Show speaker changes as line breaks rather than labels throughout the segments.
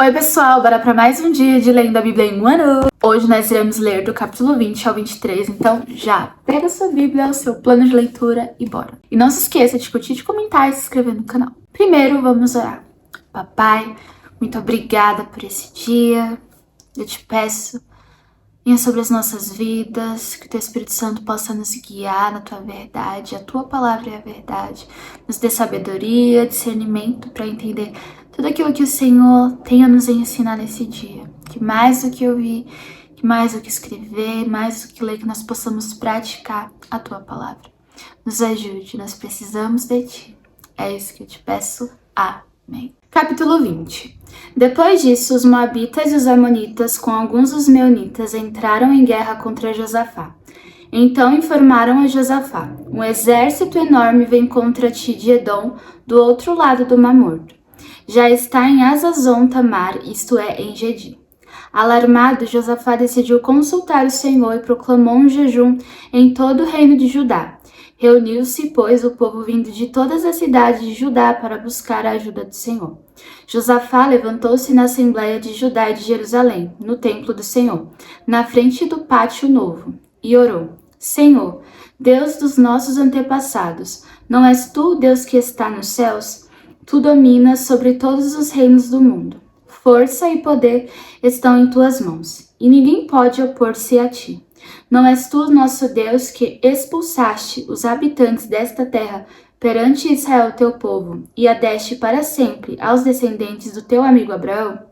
Oi pessoal, bora para mais um dia de Lendo a Bíblia em um ano. Hoje nós iremos ler do capítulo 20 ao 23, então já pega a sua Bíblia, o seu plano de leitura e bora. E não se esqueça de curtir, de comentar e se inscrever no canal. Primeiro vamos orar. Papai, muito obrigada por esse dia. Eu te peço, venha sobre as nossas vidas, que o teu Espírito Santo possa nos guiar na tua verdade, a tua palavra é a verdade. Nos dê sabedoria, discernimento para entender tudo aquilo que o Senhor tem a nos ensinar nesse dia. Que mais do que ouvir, que mais do que escrever, mais do que ler, que nós possamos praticar a tua palavra. Nos ajude, nós precisamos de ti. É isso que eu te peço. Amém. Capítulo 20. Depois disso, os Moabitas e os Amonitas, com alguns dos Meunitas, entraram em guerra contra Josafá. Então informaram a Josafá: um exército enorme vem contra ti de Edom, do outro lado do Mar Morto. Já está em Hazazon Tamar, isto é, em Gedi. Alarmado, Josafá decidiu consultar o Senhor e proclamou um jejum em todo o reino de Judá. Reuniu-se, pois, o povo vindo de todas as cidades de Judá para buscar a ajuda do Senhor. Josafá levantou-se na Assembleia de Judá e de Jerusalém, no templo do Senhor, na frente do pátio novo, e orou: Senhor, Deus dos nossos antepassados, não és tu o Deus que está nos céus? Tu dominas sobre todos os reinos do mundo. Força e poder estão em tuas mãos, e ninguém pode opor-se a ti. Não és tu, nosso Deus, que expulsaste os habitantes desta terra perante Israel, teu povo, e a deste para sempre aos descendentes do teu amigo Abraão?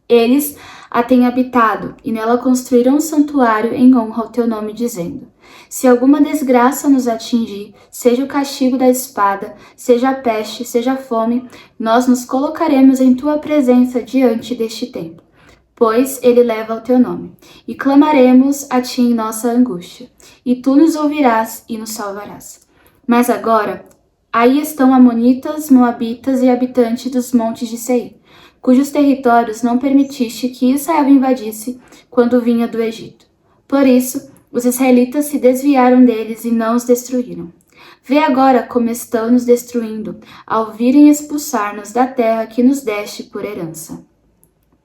Eles a têm habitado, e nela construíram um santuário em honra ao teu nome, dizendo: se alguma desgraça nos atingir, seja o castigo da espada, seja a peste, seja a fome, nós nos colocaremos em tua presença diante deste templo, pois ele leva o teu nome, e clamaremos a ti em nossa angústia, e tu nos ouvirás e nos salvarás. Mas agora, aí estão amonitas, moabitas e habitantes dos montes de Seir, cujos territórios não permitiste que Israel invadisse quando vinha do Egito. Por isso, os israelitas se desviaram deles e não os destruíram. Vê agora como estão nos destruindo, ao virem expulsar-nos da terra que nos deste por herança.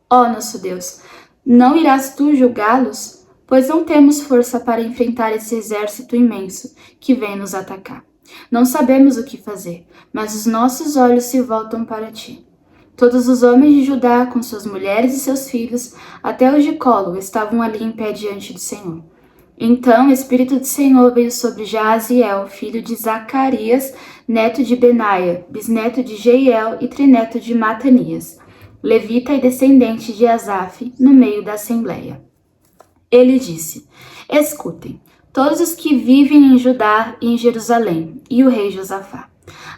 Ó nosso Deus, não irás tu julgá-los? Pois não temos força para enfrentar esse exército imenso que vem nos atacar. Não sabemos o que fazer, mas os nossos olhos se voltam para ti. Todos os homens de Judá, com suas mulheres e seus filhos, até os de colo, estavam ali em pé diante do Senhor. Então o Espírito do Senhor veio sobre Jaaziel, filho de Zacarias, neto de Benaia, bisneto de Jeiel e trineto de Matanias, levita e descendente de Asaf, no meio da assembleia. Ele disse: escutem, todos os que vivem em Judá e em Jerusalém, e o rei Josafá.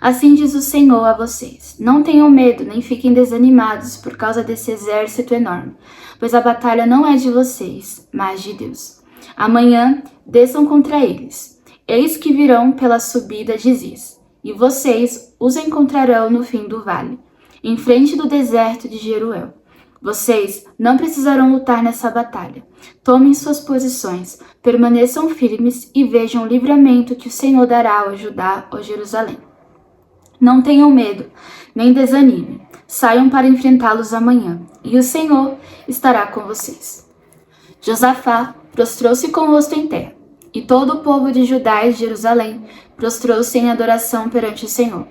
Assim diz o Senhor a vocês: não tenham medo, nem fiquem desanimados por causa desse exército enorme, pois a batalha não é de vocês, mas de Deus. Amanhã desçam contra eles. Eis que virão pela subida de Ziz, e vocês os encontrarão no fim do vale, em frente do deserto de Jeruel. Vocês não precisarão lutar nessa batalha. Tomem suas posições, permaneçam firmes e vejam o livramento que o Senhor dará ao Judá ou Jerusalém. Não tenham medo, nem desanimem. Saiam para enfrentá-los amanhã, e o Senhor estará com vocês. Josafá prostrou-se com o rosto em terra, e todo o povo de Judá e de Jerusalém prostrou-se em adoração perante o Senhor.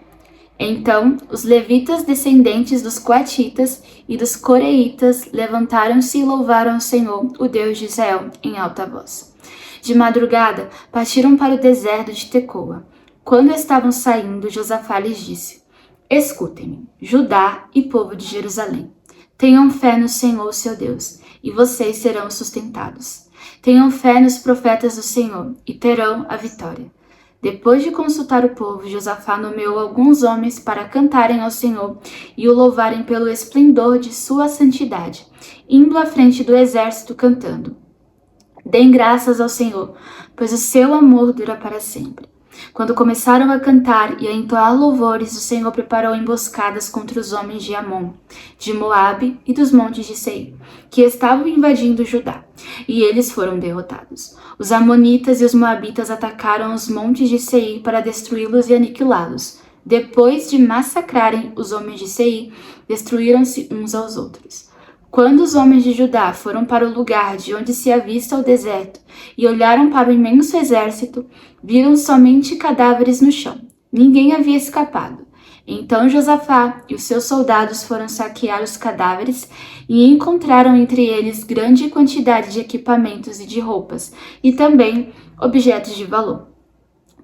Então os levitas descendentes dos coatitas e dos coreitas levantaram-se e louvaram o Senhor, o Deus de Israel, em alta voz. De madrugada partiram para o deserto de Tecoa. Quando estavam saindo, Josafá lhes disse: escutem-me, Judá e povo de Jerusalém. Tenham fé no Senhor, seu Deus, e vocês serão sustentados. Tenham fé nos profetas do Senhor, e terão a vitória. Depois de consultar o povo, Josafá nomeou alguns homens para cantarem ao Senhor e o louvarem pelo esplendor de sua santidade, indo à frente do exército cantando: deem graças ao Senhor, pois o seu amor dura para sempre. Quando começaram a cantar e a entoar louvores, o Senhor preparou emboscadas contra os homens de Amon, de Moabe e dos montes de Seir, que estavam invadindo Judá, e eles foram derrotados. Os amonitas e os moabitas atacaram os montes de Seir para destruí-los e aniquilá-los. Depois de massacrarem os homens de Seir, destruíram-se uns aos outros. Quando os homens de Judá foram para o lugar de onde se avista o deserto e olharam para o imenso exército, viram somente cadáveres no chão. Ninguém havia escapado. Então Josafá e os seus soldados foram saquear os cadáveres e encontraram entre eles grande quantidade de equipamentos e de roupas, e também objetos de valor.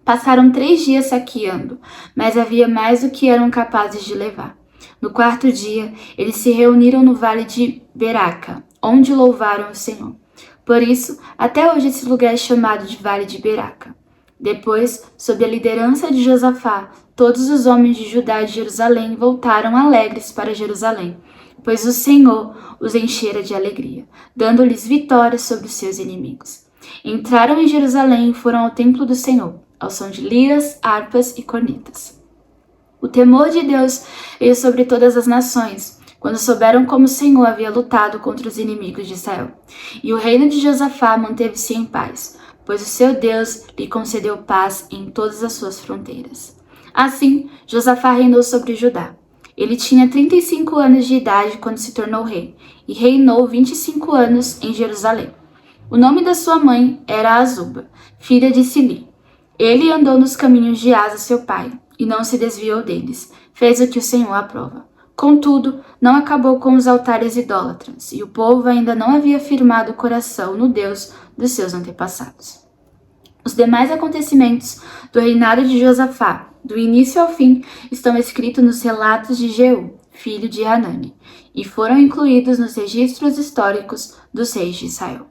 Passaram 3 dias saqueando, mas havia mais do que eram capazes de levar. No 4º dia, eles se reuniram no vale de Beraca, onde louvaram o Senhor. Por isso, até hoje esse lugar é chamado de Vale de Beraca. Depois, sob a liderança de Josafá, todos os homens de Judá e de Jerusalém voltaram alegres para Jerusalém, pois o Senhor os enchera de alegria, dando-lhes vitória sobre os seus inimigos. Entraram em Jerusalém e foram ao templo do Senhor, ao som de liras, harpas e cornetas. O temor de Deus veio sobre todas as nações, quando souberam como o Senhor havia lutado contra os inimigos de Israel. E o reino de Josafá manteve-se em paz, pois o seu Deus lhe concedeu paz em todas as suas fronteiras. Assim, Josafá reinou sobre Judá. Ele tinha 35 anos de idade quando se tornou rei, e reinou 25 anos em Jerusalém. O nome da sua mãe era Azuba, filha de Sili. Ele andou nos caminhos de Asa, seu pai, e não se desviou deles, fez o que o Senhor aprova. Contudo, não acabou com os altares idólatras, e o povo ainda não havia firmado o coração no Deus dos seus antepassados. Os demais acontecimentos do reinado de Josafá, do início ao fim, estão escritos nos relatos de Jeú, filho de Hanani, e foram incluídos nos registros históricos dos reis de Israel.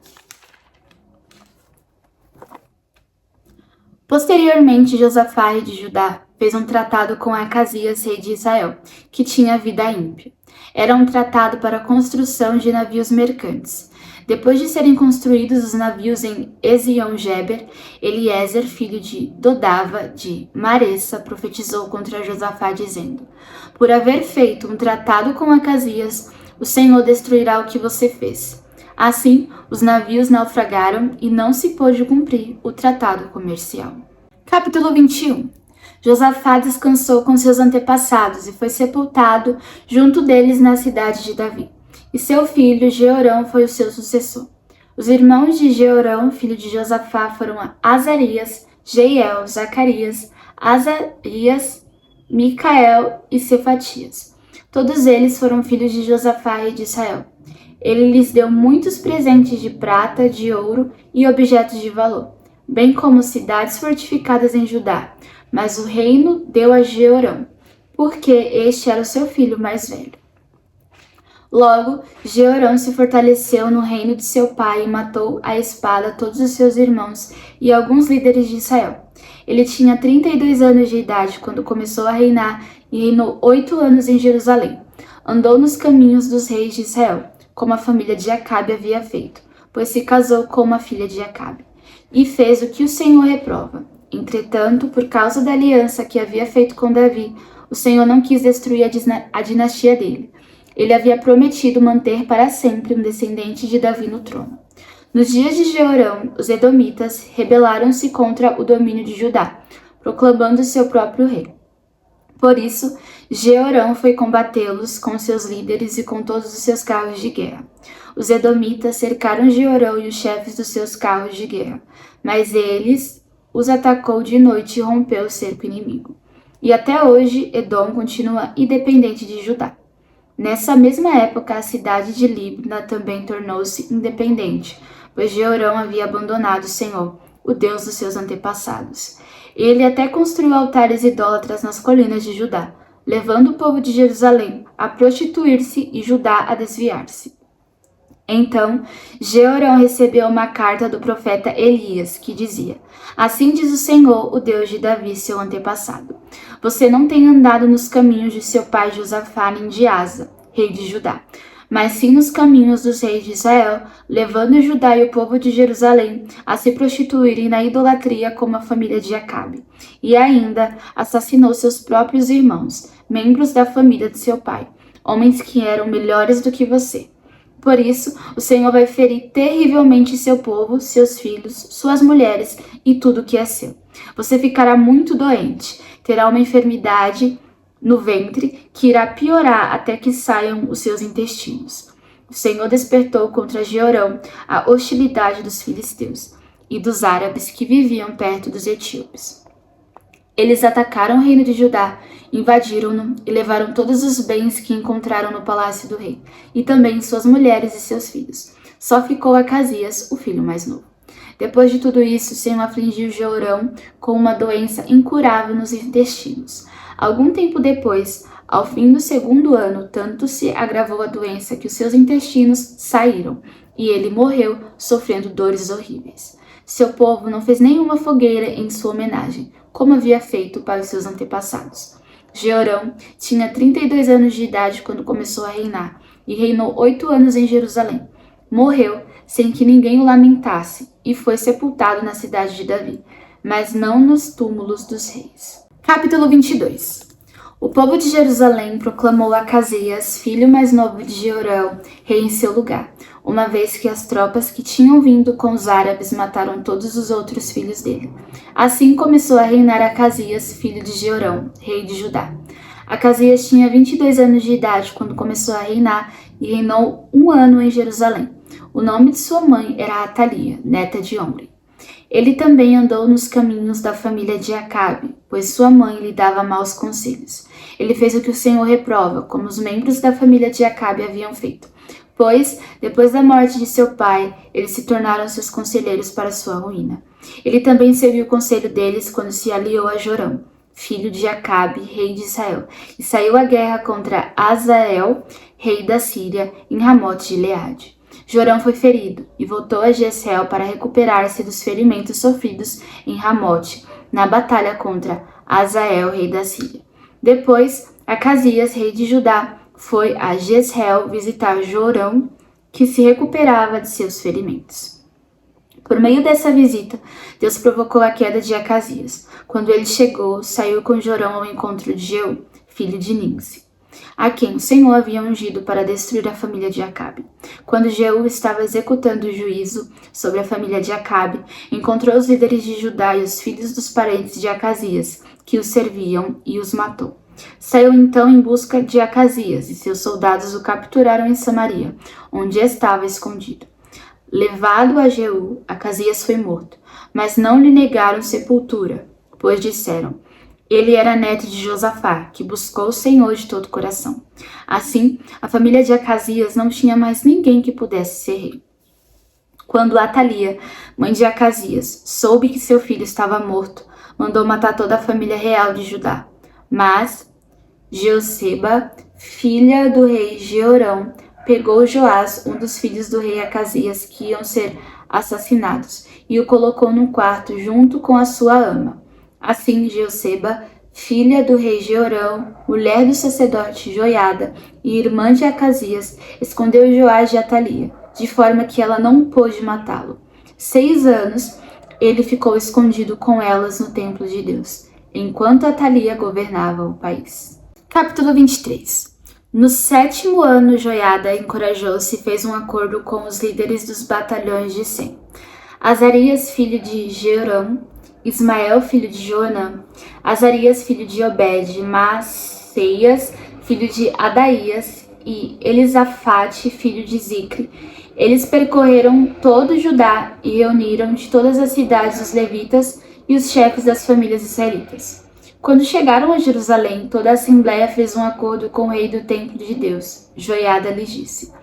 Posteriormente, Josafá, rei de Judá, fez um tratado com Acasias, rei de Israel, que tinha vida ímpia. Era um tratado para a construção de navios mercantes. Depois de serem construídos os navios em Ezion-Geber, Eliezer, filho de Dodava, de Maressa, profetizou contra Josafá, dizendo: Por haver feito um tratado com Acasias, o Senhor destruirá o que você fez. Assim, os navios naufragaram e não se pôde cumprir o tratado comercial. Capítulo 21. Josafá descansou com seus antepassados e foi sepultado junto deles na cidade de Davi. E seu filho Jeorão foi o seu sucessor. Os irmãos de Jeorão, filho de Josafá, foram Azarias, Jeiel, Zacarias, Azarias, Micael e Cefatias. Todos eles foram filhos de Josafá, rei de Israel. Ele lhes deu muitos presentes de prata, de ouro e objetos de valor, bem como cidades fortificadas em Judá. Mas o reino deu a Jeorão, porque este era o seu filho mais velho. Logo, Jeorão se fortaleceu no reino de seu pai e matou à espada todos os seus irmãos e alguns líderes de Israel. Ele tinha 32 anos de idade quando começou a reinar e reinou 8 anos em Jerusalém. Andou nos caminhos dos reis de Israel, como a família de Acabe havia feito, pois se casou com uma filha de Acabe, e fez o que o Senhor reprova. Entretanto, por causa da aliança que havia feito com Davi, o Senhor não quis destruir a dinastia dele. Ele havia prometido manter para sempre um descendente de Davi no trono. Nos dias de Jeorão, os edomitas rebelaram-se contra o domínio de Judá, proclamando seu próprio rei. Por isso, Jeorão foi combatê-los com seus líderes e com todos os seus carros de guerra. Os edomitas cercaram Jeorão e os chefes dos seus carros de guerra, mas eles os atacou de noite e rompeu o cerco inimigo. E até hoje, Edom continua independente de Judá. Nessa mesma época, a cidade de Libna também tornou-se independente, pois Jeorão havia abandonado o Senhor, o Deus dos seus antepassados. Ele até construiu altares idólatras nas colinas de Judá, levando o povo de Jerusalém a prostituir-se e Judá a desviar-se. Então, Jeorão recebeu uma carta do profeta Elias, que dizia: Assim diz o Senhor, o Deus de Davi, seu antepassado. Você não tem andado nos caminhos de seu pai Josafá nem de Asa, rei de Judá, mas sim nos caminhos dos reis de Israel, levando Judá e o povo de Jerusalém a se prostituírem na idolatria como a família de Acabe. E ainda assassinou seus próprios irmãos, membros da família de seu pai, homens que eram melhores do que você. Por isso, o Senhor vai ferir terrivelmente seu povo, seus filhos, suas mulheres e tudo que é seu. Você ficará muito doente. terá uma enfermidade no ventre que irá piorar até que saiam os seus intestinos. O Senhor despertou contra Jeorão a hostilidade dos filisteus e dos árabes que viviam perto dos etíopes. Eles atacaram o reino de Judá, invadiram-no e levaram todos os bens que encontraram no palácio do rei, e também suas mulheres e seus filhos. Só ficou Acasias, o filho mais novo. Depois de tudo isso, o Senhor afligiu Jeorão com uma doença incurável nos intestinos. Algum tempo depois, ao fim do segundo ano, tanto se agravou a doença que os seus intestinos saíram, e ele morreu, sofrendo dores horríveis. Seu povo não fez nenhuma fogueira em sua homenagem, como havia feito para os seus antepassados. Jeorão tinha 32 anos de idade quando começou a reinar, e reinou 8 anos em Jerusalém. Morreu sem que ninguém o lamentasse, e foi sepultado na cidade de Davi, mas não nos túmulos dos reis. Capítulo 22. O povo de Jerusalém proclamou Acasias, filho mais novo de Jeorão, rei em seu lugar, uma vez que as tropas que tinham vindo com os árabes mataram todos os outros filhos dele. Assim começou a reinar Acasias, filho de Jeorão, rei de Judá. Acasias tinha 22 anos de idade quando começou a reinar e reinou 1 ano em Jerusalém. O nome de sua mãe era Atalia, neta de Omri. Ele também andou nos caminhos da família de Acabe, pois sua mãe lhe dava maus conselhos. Ele fez o que o Senhor reprova, como os membros da família de Acabe haviam feito. Pois, depois da morte de seu pai, eles se tornaram seus conselheiros para sua ruína. Ele também seguiu o conselho deles quando se aliou a Jorão, filho de Acabe, rei de Israel, e saiu à guerra contra Azael, rei da Síria, em Ramote-Gileade. Jorão foi ferido e voltou a Jezreel para recuperar-se dos ferimentos sofridos em Ramote, na batalha contra Azael, rei da Síria. Depois, Acasias, rei de Judá, foi a Jezreel visitar Jorão, que se recuperava de seus ferimentos. Por meio dessa visita, Deus provocou a queda de Acasias. Quando ele chegou, saiu com Jorão ao encontro de Jeú, filho de Nimsi, a quem o Senhor havia ungido para destruir a família de Acabe. Quando Jeú estava executando o juízo sobre a família de Acabe, encontrou os líderes de Judá e os filhos dos parentes de Acasias, que os serviam, e os matou. Saiu então em busca de Acasias, e seus soldados o capturaram em Samaria, onde estava escondido. Levado a Jeú, Acasias foi morto, mas não lhe negaram sepultura, pois disseram: ele era neto de Josafá, que buscou o Senhor de todo o coração. Assim, a família de Acasias não tinha mais ninguém que pudesse ser rei. Quando Atalia, mãe de Acasias, soube que seu filho estava morto, mandou matar toda a família real de Judá. Mas Jeoseba, filha do rei Jeorão, pegou Joás, um dos filhos do rei Acasias, que iam ser assassinados, e o colocou num quarto junto com a sua ama. Assim, Jeoseba, filha do rei Jeorão, mulher do sacerdote Joiada e irmã de Acasias, escondeu Joás de Atalia, de forma que ela não pôde matá-lo. 6 anos ele ficou escondido com elas no templo de Deus, enquanto Atalia governava o país. Capítulo 23. No 7º ano, Joiada encorajou-se e fez um acordo com os líderes dos batalhões de Sem: Azarias, filho de Jeorão, Ismael, filho de Joanã, Azarias, filho de Obed, Maaseias, filho de Adaías, e Elisafate, filho de Zicre. Eles percorreram todo Judá e reuniram de todas as cidades os levitas e os chefes das famílias israelitas. Quando chegaram a Jerusalém, toda a assembleia fez um acordo com o rei do templo de Deus. Joiada lhes disse: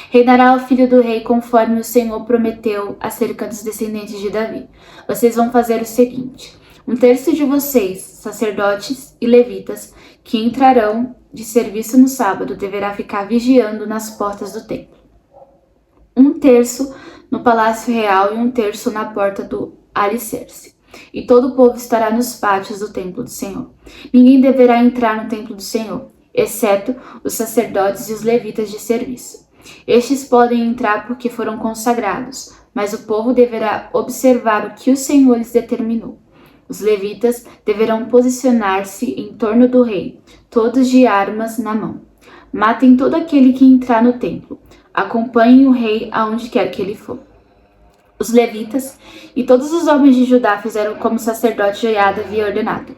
reinará o filho do rei conforme o Senhor prometeu acerca dos descendentes de Davi. Vocês vão fazer o seguinte: 1/3 de vocês, sacerdotes e levitas, que entrarão de serviço no sábado, deverá ficar vigiando nas portas do templo. 1/3 no palácio real e 1/3 na porta do alicerce. E todo o povo estará nos pátios do templo do Senhor. Ninguém deverá entrar no templo do Senhor, exceto os sacerdotes e os levitas de serviço. Estes podem entrar porque foram consagrados, mas o povo deverá observar o que o Senhor lhes determinou. Os levitas deverão posicionar-se em torno do rei, todos de armas na mão. Matem todo aquele que entrar no templo. Acompanhem o rei aonde quer que ele for. Os levitas e todos os homens de Judá fizeram como o sacerdote Joiada havia ordenado.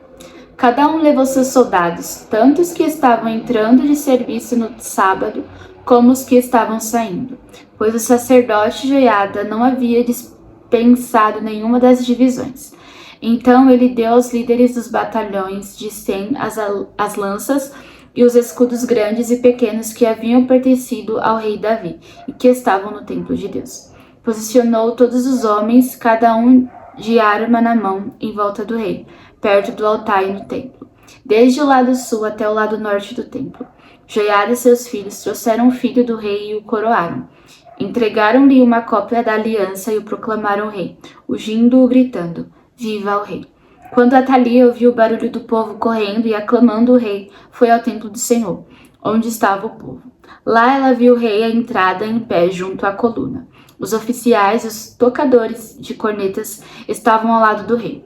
Cada um levou seus soldados, tanto os que estavam entrando de serviço no sábado, como os que estavam saindo, pois o sacerdote Joiada não havia dispensado nenhuma das divisões. Então ele deu aos líderes dos batalhões de 100 as lanças e os escudos grandes e pequenos que haviam pertencido ao rei Davi e que estavam no templo de Deus. Posicionou todos os homens, cada um de arma na mão, em volta do rei, perto do altar e no templo, desde o lado sul até o lado norte do templo. Joiada e seus filhos trouxeram o filho do rei e o coroaram. Entregaram-lhe uma cópia da aliança e o proclamaram rei, ungindo-o gritando: Viva o rei! Quando Atalia ouviu o barulho do povo correndo e aclamando o rei, foi ao templo do Senhor, onde estava o povo. Lá ela viu o rei à entrada em pé junto à coluna. Os oficiais e os tocadores de cornetas estavam ao lado do rei.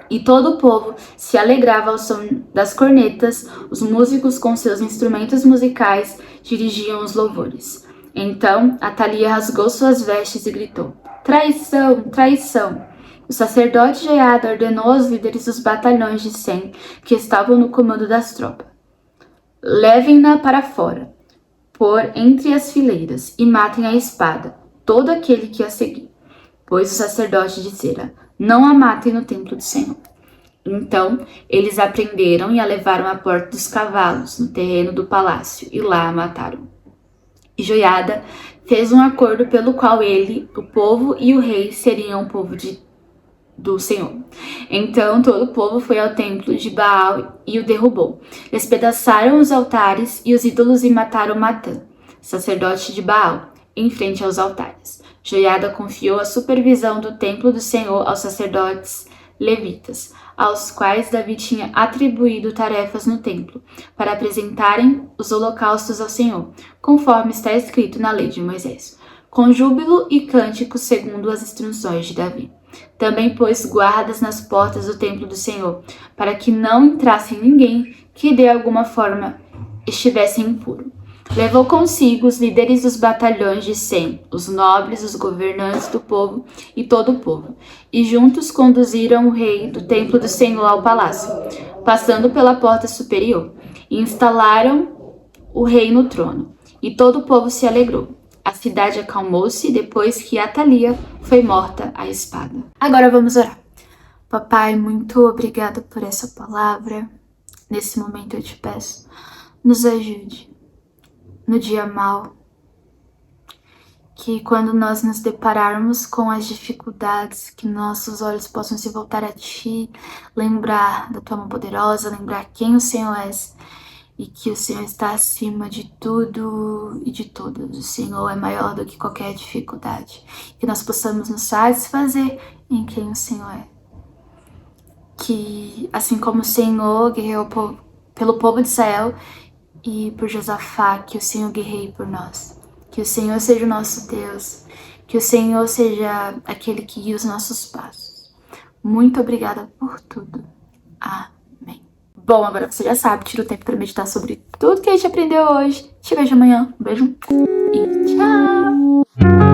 E todo o povo se alegrava ao som das cornetas, os músicos com seus instrumentos musicais dirigiam os louvores. Então Atalia rasgou suas vestes e gritou: Traição! Traição! O sacerdote Joiada ordenou aos líderes dos batalhões de 100 que estavam no comando das tropas: Levem-na para fora, por entre as fileiras, e matem a espada todo aquele que a seguir. Pois o sacerdote dissera: Não a matem no templo do Senhor. Então eles a prenderam e a levaram à porta dos cavalos, no terreno do palácio, e lá a mataram. E Joiada fez um acordo pelo qual ele, o povo e o rei seriam o povo do Senhor. Então todo o povo foi ao templo de Baal e o derrubou. Despedaçaram os altares e os ídolos e mataram Matã, sacerdote de Baal, em frente aos altares. Joiada confiou a supervisão do templo do Senhor aos sacerdotes levitas, aos quais Davi tinha atribuído tarefas no templo, para apresentarem os holocaustos ao Senhor, conforme está escrito na lei de Moisés, com júbilo e cânticos segundo as instruções de Davi. Também pôs guardas nas portas do templo do Senhor, para que não entrasse ninguém que de alguma forma estivesse impuro. Levou consigo os líderes dos batalhões de 100, os nobres, os governantes do povo e todo o povo, e juntos conduziram o rei do templo do Senhor ao palácio, passando pela porta superior, e instalaram o rei no trono, e todo o povo se alegrou. A cidade acalmou-se depois que Atalia foi morta à espada. Agora vamos orar. Papai, muito obrigada por essa palavra. Nesse momento eu te peço, nos ajude no dia mau, que quando nós nos depararmos com as dificuldades, que nossos olhos possam se voltar a Ti, lembrar da Tua mão poderosa, lembrar quem o Senhor é, e que o Senhor está acima de tudo e de todos. O Senhor é maior do que qualquer dificuldade. Que nós possamos nos satisfazer em quem o Senhor é. Que assim como o Senhor guerreou pelo povo de Israel e por Josafá, que o Senhor guerreie por nós. Que o Senhor seja o nosso Deus. Que o Senhor seja aquele que guia os nossos passos. Muito obrigada por tudo. Amém. Bom, agora você já sabe, tira o tempo para meditar sobre tudo que a gente aprendeu hoje. Te vejo amanhã. Um beijo e tchau!